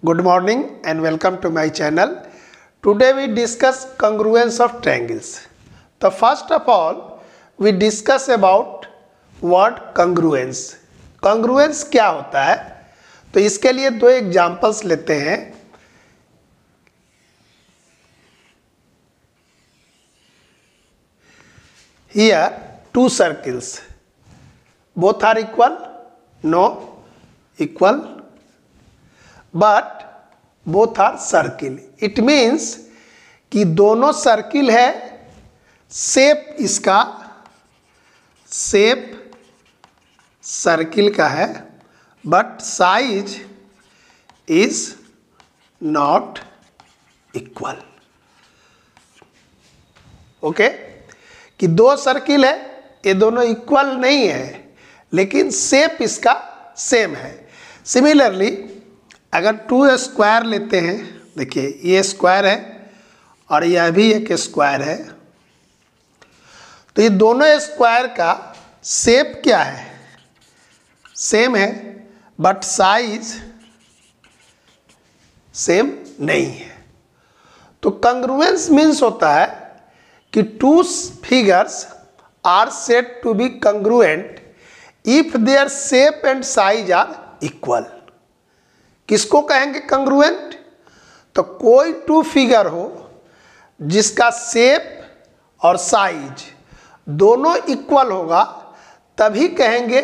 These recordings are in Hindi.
Good morning and welcome to my channel. Today we discuss congruence of triangles. So first of all, we discuss about word congruence. Congruence क्या होता है? तो इसके लिए दो एग्जाम्पल्स लेते हैं. Here two circles. Both are equal? No. Equal. But both are circle. It means कि दोनों सर्किल है, शेप इसका शेप सर्किल का है, but size is not equal. Okay, कि दो सर्किल है, ये दोनों इक्वल नहीं है, लेकिन शेप इसका सेम है. सिमिलरली अगर टू स्क्वायर लेते हैं, देखिए ये स्क्वायर है और यह भी एक स्क्वायर है, तो ये दोनों स्क्वायर का शेप क्या है? सेम है, बट साइज सेम नहीं है. तो कंग्रुएंस मीन्स होता है कि two figures are said to be congruent if their shape and size are equal. किसको कहेंगे कंग्रुएंट? तो कोई टू फिगर हो जिसका शेप और साइज दोनों इक्वल होगा, तभी कहेंगे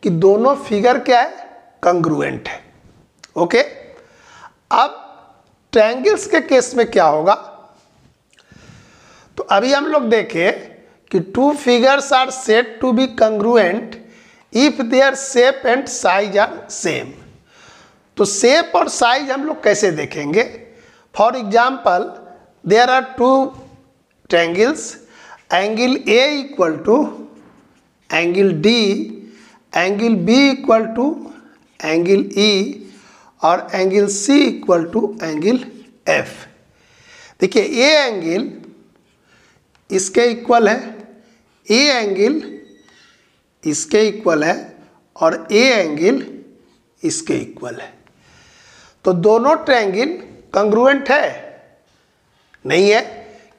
कि दोनों फिगर क्या है? कंग्रुएंट है. ओके, अब ट्रायंगल्स के केस में क्या होगा? तो अभी हम लोग देखें कि two figures are said to be congruent if their shape and size are same. तो शेप और साइज हम लोग कैसे देखेंगे? For example there are two triangles, angle A equal to angle D, angle B equal to angle E और angle C equal to angle F. देखिए ए एंगल इसके इक्वल है, ए एंगल इसके इक्वल है और ए एंगल इसके इक्वल है. तो दोनों ट्रायंगल कंग्रुएंट है? नहीं है.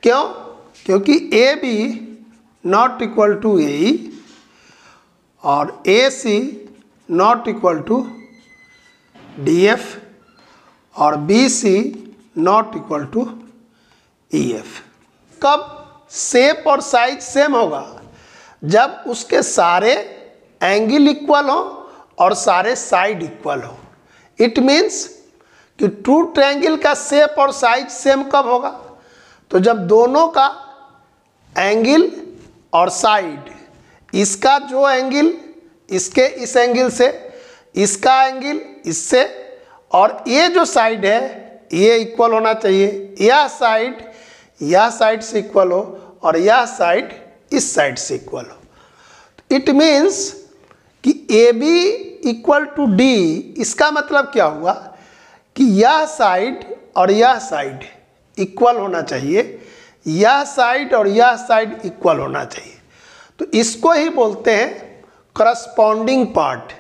क्यों? क्योंकि A B not equal to A E और A C not equal to D F और B C not equal to E F. कब शेप और साइज सेम होगा? जब उसके सारे एंगल इक्वल हो और सारे साइड इक्वल हो. इट मीन्स कि टू ट्रायंगल का शेप और साइज सेम कब होगा? तो जब दोनों का एंगल और साइड, इसका जो एंगल इसके इस एंगल से, इसका एंगल इससे, और ये जो साइड है ये इक्वल होना चाहिए. यह साइड से इक्वल हो और यह साइड इस साइड से इक्वल हो. इट मीन्स कि A B equal to D, इसका मतलब क्या हुआ कि यह साइड और यह साइड इक्वल होना चाहिए, यह साइड और यह साइड इक्वल होना चाहिए. तो इसको ही बोलते हैं करस्पॉन्डिंग पार्ट.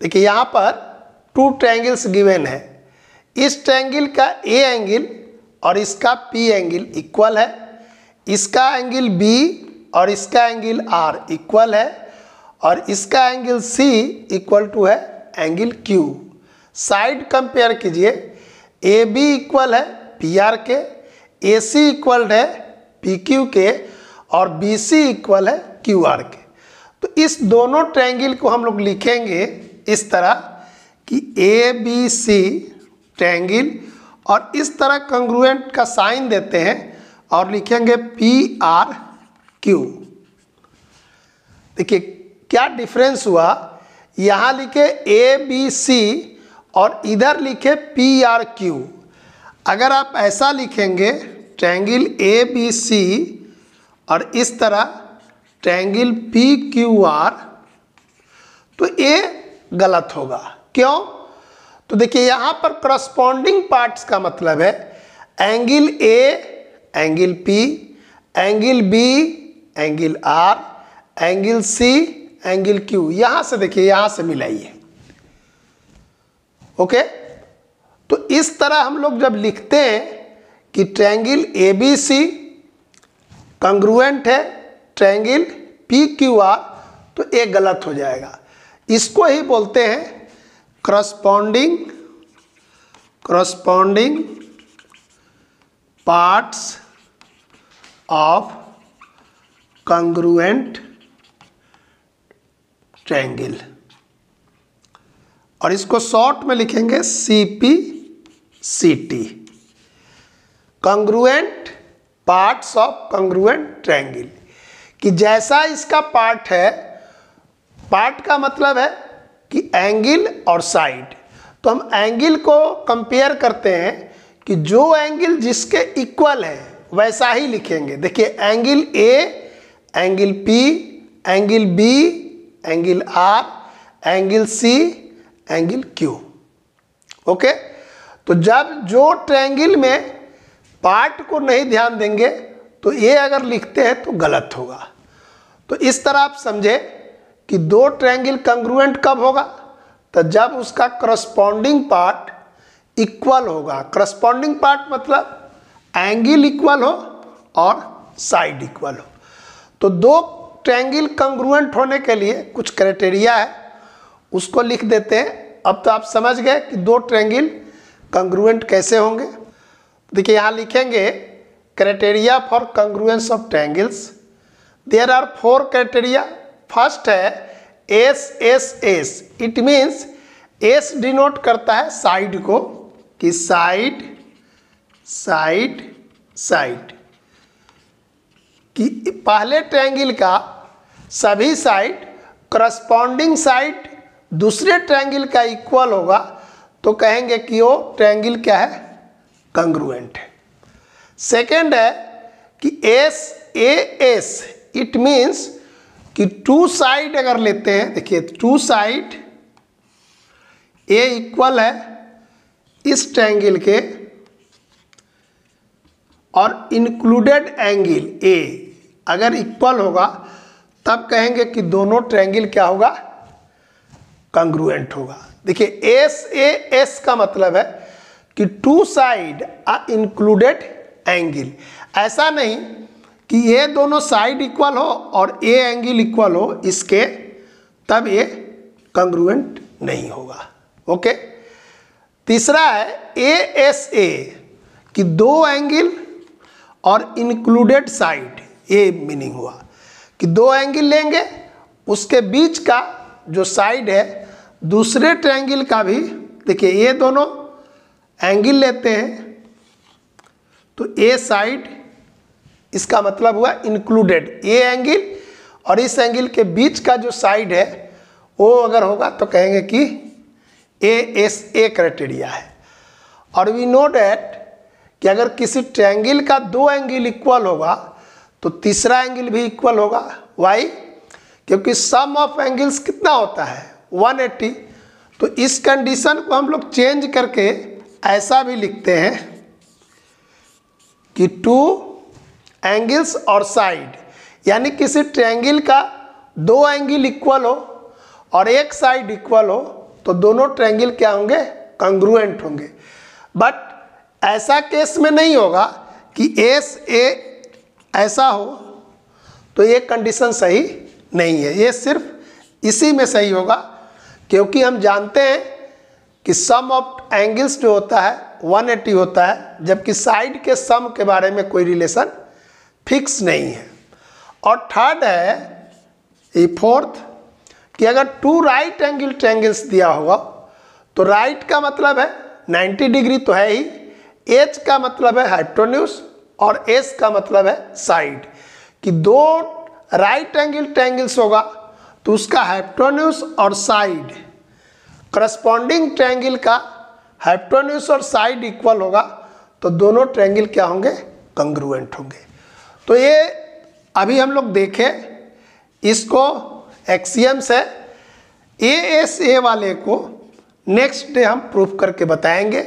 देखिए यहाँ पर टू ट्रायंगल्स गिवन है. इस ट्रायंगल का ए एंगल और इसका पी एंगल इक्वल है, इसका एंगल बी और इसका एंगल आर इक्वल है और इसका एंगल सी इक्वल टू है एंगल क्यू. साइड कंपेयर कीजिए, ए बी इक्वल है पी आर के, ए सी इक्वल है पी क्यू के और बी सी इक्वल है क्यू आर के. तो इस दोनों ट्रायंगल को हम लोग लिखेंगे इस तरह कि ए बी सी ट्रायंगल, और इस तरह कंग्रुएंट का साइन देते हैं और लिखेंगे पी आर क्यू. देखिए क्या डिफरेंस हुआ? यहाँ लिखे ए बी सी और इधर लिखे पी आर क्यू. अगर आप ऐसा लिखेंगे ट्रायंगल ए बी सी और इस तरह ट्रायंगल पी क्यू आर, तो ये गलत होगा. क्यों? तो देखिए यहाँ पर करस्पॉन्डिंग पार्ट्स का मतलब है angle A angle P, angle B angle R, angle C angle Q. यहाँ से देखिए, यहाँ से मिलाइए. ओके, तो इस तरह हम लोग जब लिखते हैं कि ट्रायंगल ABC कंग्रुएंट है ट्रायंगल PQR, तो ये गलत हो जाएगा। इसको ही बोलते हैं corresponding parts of congruent triangle, और इसको शॉर्ट में लिखेंगे CPCT, congruent parts of congruent triangle. कि जैसा इसका पार्ट है, पार्ट का मतलब है कि एंगल और साइड, तो हम एंगल को कंपेयर करते हैं कि जो एंगल जिसके इक्वल है वैसा ही लिखेंगे। देखिए angle A, angle P, angle B, angle R, angle C, angle Q। Okay, तो जब जो ट्रायंगल में पार्ट को नहीं ध्यान देंगे तो ये अगर लिखते हैं तो गलत होगा। तो इस तरह आप समझे कि दो ट्रायंगल कंग्रुएंट कब होगा, तो जब उसका करस्पॉन्डिंग पार्ट इक्वल होगा। करस्पॉन्डिंग पार्ट मतलब एंगल इक्वल हो और साइड इक्वल हो। तो दो ट्रायंगल कंग्रुएंट होने के लिए कुछ क्राइटेरिया है, उसको लिख देते हैं। अब तो आप समझ गए कि दो ट्रायंगल कंग्रुएंट कैसे होंगे। देखिए यहाँ लिखेंगे criteria for congruence of triangles. There are 4 criteria. First है SSS, it means S denote करता है साइड को, कि साइड साइड साइड, कि पहले ट्रायंगल का सभी साइड करस्पॉन्डिंग साइड दूसरे ट्रायंगल का इक्वल होगा तो कहेंगे कि वो ट्रायंगल क्या है, कंग्रुएंट है। सेकेंड है कि SAS, इट मीन्स कि टू साइड अगर लेते हैं, देखिए टू साइड A इक्वल है इस ट्रायंगल के और इंक्लूडेड एंगल A अगर इक्वल होगा तब कहेंगे कि दोनों ट्रायंगल क्या होगा, कंग्रुएंट होगा। देखिए SAS का मतलब है कि two side are included angle. ऐसा नहीं कि ये दोनों साइड इक्वल हो और ए एंगल इक्वल हो इसके, तब ये कंग्रुएंट नहीं होगा। ओके। तीसरा है ASA, कि दो एंगल और इंक्लूडेड साइड, ये मीनिंग हुआ कि दो एंगल लेंगे, उसके बीच का जो साइड है दूसरे ट्रायंगल का भी, देखिए ये दोनों एंगल लेते हैं तो ए साइड, इसका मतलब हुआ इंक्लूडेड ए एंगल, और इस एंगल के बीच का जो साइड है वो अगर होगा तो कहेंगे कि ASA क्राइटेरिया है। और वी नो डैट कि अगर किसी ट्रायंगल का दो एंगल इक्वल होगा तो तीसरा एंगल भी इक्वल होगा। वाई? क्योंकि सम ऑफ एंगल्स कितना होता है, 180। तो इस कंडीशन को हम लोग चेंज करके ऐसा भी लिखते हैं कि टू एंगल्स और साइड, यानी किसी ट्रायंगल का दो एंगल इक्वल हो और एक साइड इक्वल हो तो दोनों ट्रायंगल क्या होंगे, कंग्रुएंट होंगे। बट ऐसा केस में नहीं होगा कि SA ऐसा हो, तो ये कंडीशन सही नहीं है। ये सिर्फ इसी में सही होगा क्योंकि हम जानते हैं कि सम ऑफ एंगल्स जो होता है 180 होता है, जबकि साइड के सम के बारे में कोई रिलेशन फिक्स नहीं है। और थर्ड है, ये फोर्थ, कि अगर टू राइट एंगल ट्रायंगल्स दिया होगा तो राइट का मतलब है 90 डिग्री तो है ही, H का मतलब है हाइपोटेन्यूज और S का मतलब है साइड, कि दो राइट एंगल ट्रायंगल्स होगा तो उसका हाइपोटेन्यूज और साइड, करस्पॉन्डिंग ट्रायंगल का हाइपोटेन्यूज और साइड इक्वल होगा तो दोनों ट्रायंगल क्या होंगे, कंग्रुएंट होंगे। तो ये अभी हम लोग देखें, इसको एक्सियम्स है। ASA वाले को नेक्स्ट डे हम प्रूफ करके बताएंगे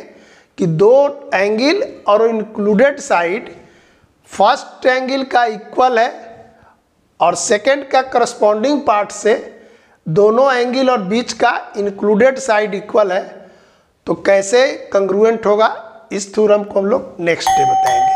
कि दो एंगल और इंक्लूडेड साइड फर्स्ट ट्रायंगल का इक्वल है और सेकंड का करस्पॉन्डिंग पार्ट से दोनों एंगल और बीच का इंक्लूडेड साइड इक्वल है, तो कैसे कंग्रुएंट होगा इस थ्योरम को हम लोग नेक्स्ट डे बताएंगे।